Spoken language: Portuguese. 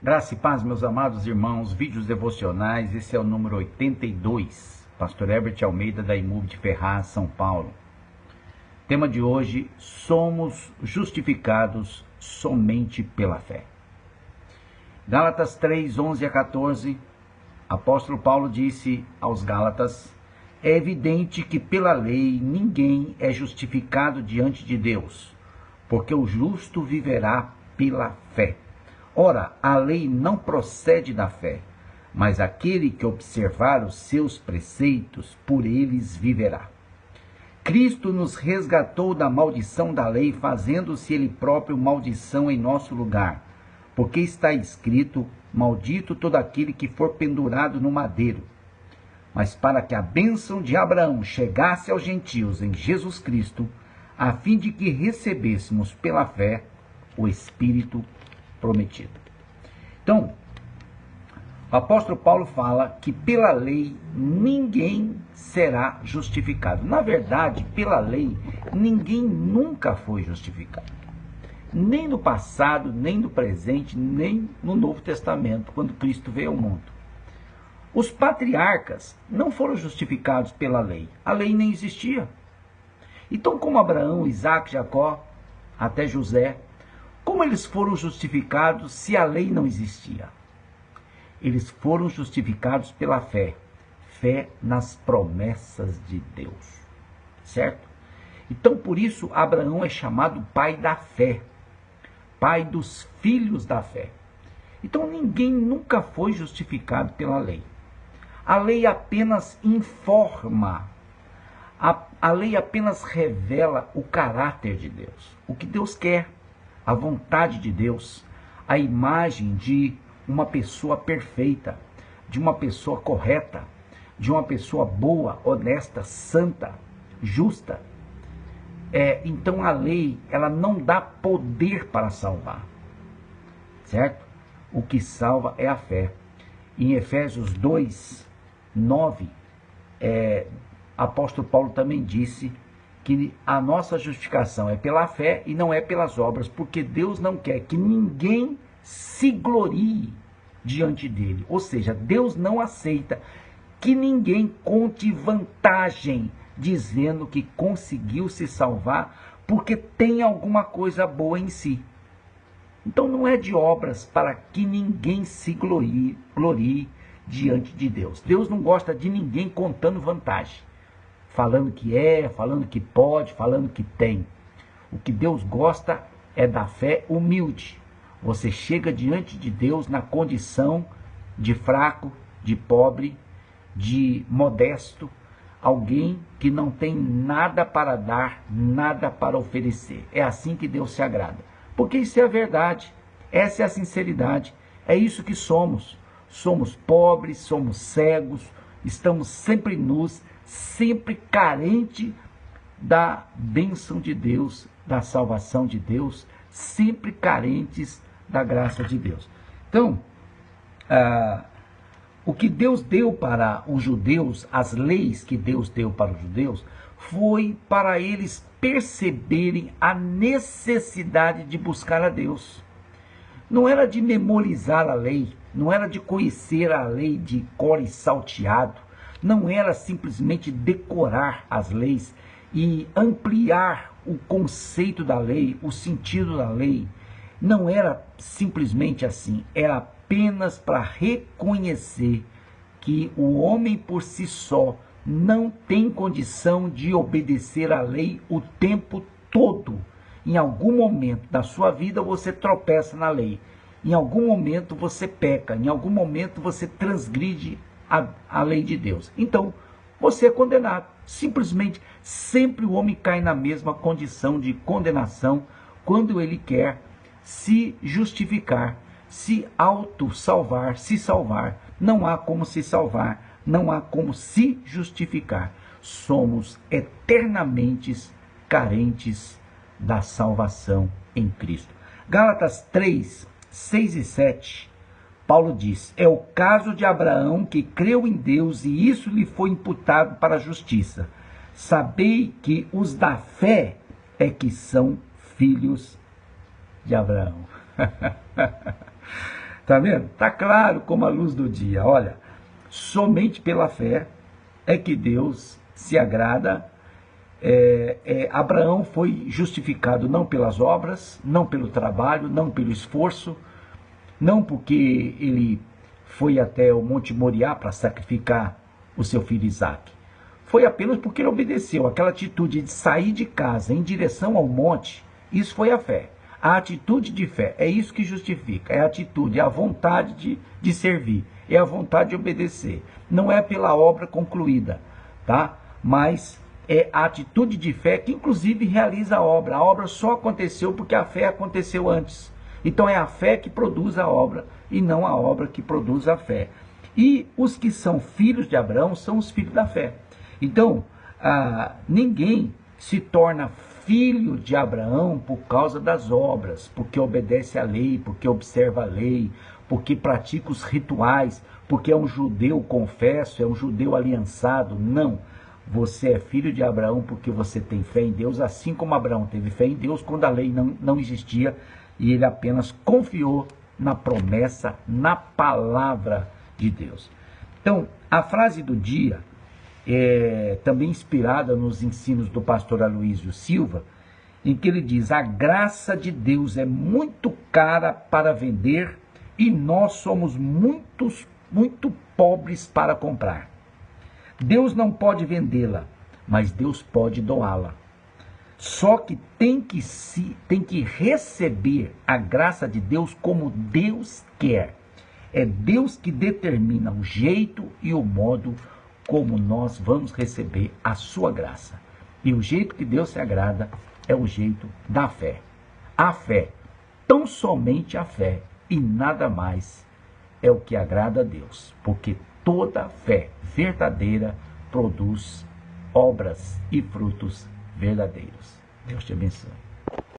Graça e paz, meus amados irmãos, vídeos devocionais, esse é o número 82, Pastor Herbert Almeida, da IMUB de Ferraz, São Paulo. Tema de hoje, somos justificados somente pela fé. Gálatas 3, 11 a 14, apóstolo Paulo disse aos Gálatas: é evidente que pela lei ninguém é justificado diante de Deus, porque o justo viverá pela fé. Ora, a lei não procede da fé, mas aquele que observar os seus preceitos, por eles viverá. Cristo nos resgatou da maldição da lei, fazendo-se ele próprio maldição em nosso lugar, porque está escrito: maldito todo aquele que for pendurado no madeiro. Mas para que a bênção de Abraão chegasse aos gentios em Jesus Cristo, a fim de que recebêssemos pela fé o Espírito prometido. Então, o apóstolo Paulo fala que pela lei ninguém será justificado. Na verdade, pela lei, ninguém nunca foi justificado. Nem no passado, nem no presente, nem no Novo Testamento, quando Cristo veio ao mundo. Os patriarcas não foram justificados pela lei. A lei nem existia. Então, como Abraão, Isaac, Jacó, até José, como eles foram justificados se a lei não existia? Eles foram justificados pela fé. Fé nas promessas de Deus. Certo? Então, por isso, Abraão é chamado pai da fé. Pai dos filhos da fé. Então, ninguém nunca foi justificado pela lei. A lei apenas informa. A lei apenas revela o caráter de Deus. O que Deus quer. A vontade de Deus, a imagem de uma pessoa perfeita, de uma pessoa correta, de uma pessoa boa, honesta, santa, justa. Então a lei, ela não dá poder para salvar, certo? O que salva é a fé. Em Efésios 2, 9, apóstolo Paulo também disse que a nossa justificação é pela fé e não é pelas obras, porque Deus não quer que ninguém se glorie diante dele. Ou seja, Deus não aceita que ninguém conte vantagem dizendo que conseguiu se salvar porque tem alguma coisa boa em si. Então não é de obras para que ninguém se glorie diante de Deus. Deus não gosta de ninguém contando vantagem. Falando que falando que pode, falando que tem. O que Deus gosta é da fé humilde. Você chega diante de Deus na condição de fraco, de pobre, de modesto, alguém que não tem nada para dar, nada para oferecer. É assim que Deus se agrada. Porque isso é a verdade, essa é a sinceridade, é isso que somos. Somos pobres, somos cegos, estamos sempre nus, sempre carente da bênção de Deus, da salvação de Deus, sempre carentes da graça de Deus. Então, o que Deus deu para os judeus, as leis que Deus deu para os judeus, foi para eles perceberem a necessidade de buscar a Deus. Não era de memorizar a lei, não era de conhecer a lei de cor e salteado, não era simplesmente decorar as leis e ampliar o conceito da lei, o sentido da lei. Não era simplesmente assim, era apenas para reconhecer que o homem por si só não tem condição de obedecer à lei o tempo todo. Em algum momento da sua vida você tropeça na lei, em algum momento você peca, em algum momento você transgride a lei de Deus. Então, você é condenado. Simplesmente, sempre o homem cai na mesma condição de condenação quando ele quer se justificar, se auto-salvar, se salvar. Não há como se salvar, não há como se justificar. Somos eternamente carentes da salvação em Cristo. Gálatas 3, 6 e 7, Paulo diz: é o caso de Abraão, que creu em Deus e isso lhe foi imputado para a justiça. Sabei que os da fé é que são filhos de Abraão. Tá vendo? Tá claro como a luz do dia. Olha, somente pela fé é que Deus se agrada. Abraão foi justificado não pelas obras, não pelo trabalho, não pelo esforço, não porque ele foi até o Monte Moriá para sacrificar o seu filho Isaque. Foi apenas porque ele obedeceu. Aquela atitude de sair de casa em direção ao monte, isso foi a fé. A atitude de fé, é isso que justifica. É a atitude, é a vontade de servir, é a vontade de obedecer. Não é pela obra concluída, tá? Mas é a atitude de fé que inclusive realiza a obra. A obra só aconteceu porque a fé aconteceu antes. Então é a fé que produz a obra e não a obra que produz a fé. E os que são filhos de Abraão são os filhos da fé. Então, ninguém se torna filho de Abraão por causa das obras, porque obedece à lei, porque observa a lei, porque pratica os rituais, porque é um judeu confesso, é um judeu aliançado. Não. Você é filho de Abraão porque você tem fé em Deus, assim como Abraão teve fé em Deus quando a lei não existia e ele apenas confiou na promessa, na palavra de Deus. Então, a frase do dia é também inspirada nos ensinos do pastor Aloísio Silva, em que ele diz: a graça de Deus é muito cara para vender e nós somos muito pobres para comprar. Deus não pode vendê-la, mas Deus pode doá-la. Só que tem que receber a graça de Deus como Deus quer. É Deus que determina o jeito e o modo como nós vamos receber a sua graça. E o jeito que Deus se agrada é o jeito da fé. A fé, tão somente a fé e nada mais, é o que agrada a Deus, porque toda fé verdadeira produz obras e frutos verdadeiros. Deus te abençoe.